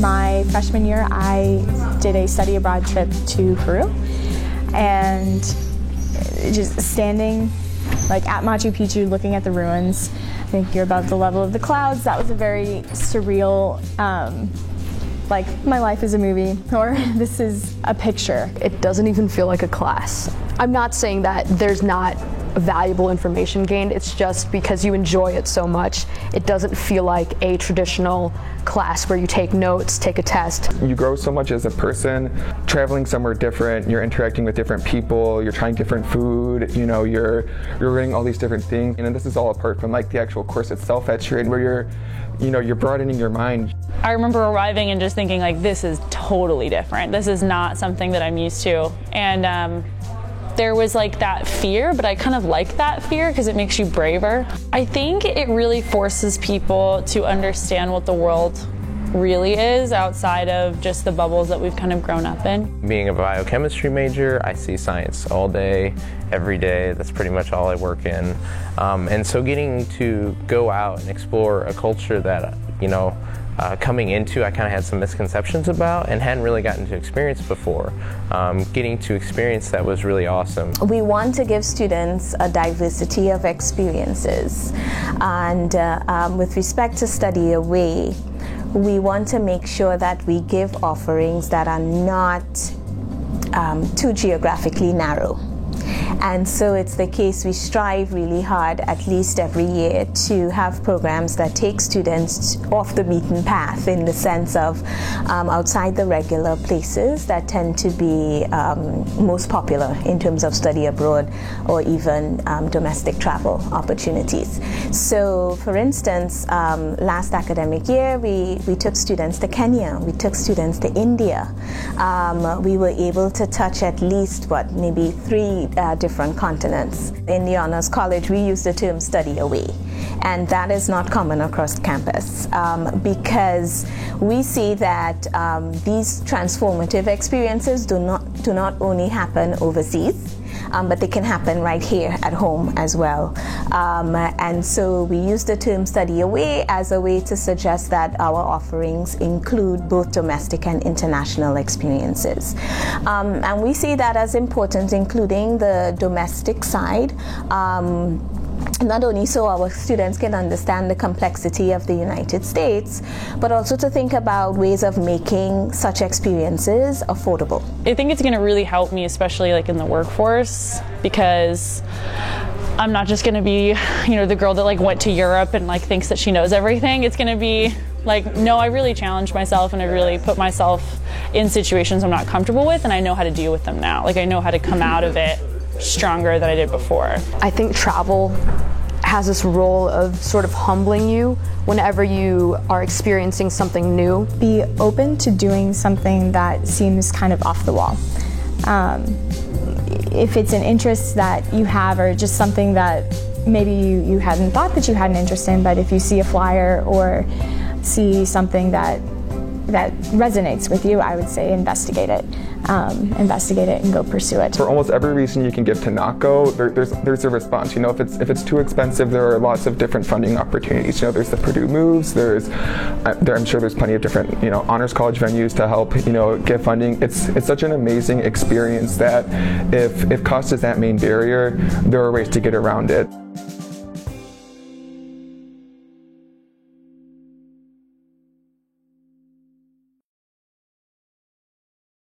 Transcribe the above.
my freshman year, I did a study abroad trip to Peru, and just standing like at Machu Picchu looking at the ruins, I think you're above the level of the clouds. That was a very surreal, like my life is a movie, or this is a picture. It doesn't even feel like a class. I'm not saying that there's not valuable information gained, it's just because you enjoy it so much, it doesn't feel like a traditional class where you take notes, take a test. You grow so much as a person, traveling somewhere different, you're interacting with different people, you're trying different food, you know, you're learning all these different things, and this is all apart from like the actual course itself that you're in, where you're broadening your mind. I remember arriving and just thinking like, this is totally different. This is not something that I'm used to. And there was like that fear, but I kind of like that fear because it makes you braver. I think it really forces people to understand what the world really is outside of just the bubbles that we've kind of grown up in. Being a biochemistry major, I see science all day, every day. That's pretty much all I work in. And so getting to go out and explore a culture that, coming into, I kind of had some misconceptions about and hadn't really gotten to experience before. Getting to experience that was really awesome. We want to give students a diversity of experiences, and with respect to Study Away, we want to make sure that we give offerings that are not too geographically narrow. And so it's the case we strive really hard at least every year to have programs that take students off the beaten path, in the sense of outside the regular places that tend to be most popular in terms of study abroad or even domestic travel opportunities. So for instance, last academic year we took students to Kenya, we took students to India. We were able to touch at least maybe 3 different continents. In the Honors College, we use the term study away, and that is not common across campus because we see that these transformative experiences do not only happen overseas, but they can happen right here at home as well. And so we use the term study away as a way to suggest that our offerings include both domestic and international experiences. And we see that as important, including the domestic side. Not only so our students can understand the complexity of the United States, but also to think about ways of making such experiences affordable. I think it's going to really help me, especially like in the workforce, because I'm not just going to be, the girl that like went to Europe and like thinks that she knows everything. It's going to be like, no, I really challenge myself and I really put myself in situations I'm not comfortable with, and I know how to deal with them now. Like I know how to come out of it stronger than I did before. I think travel has this role of sort of humbling you whenever you are experiencing something new. Be open to doing something that seems kind of off the wall. If it's an interest that you have, or just something that maybe you hadn't thought that you had an interest in, but if you see a flyer or see something that resonates with you, I would say investigate it. Investigate it and go pursue it. For almost every reason you can give to NACO, there's a response. If it's too expensive, there are lots of different funding opportunities. There's the Purdue Moves. I'm sure there's plenty of different honors college venues to help get funding. It's such an amazing experience that if cost is that main barrier, there are ways to get around it.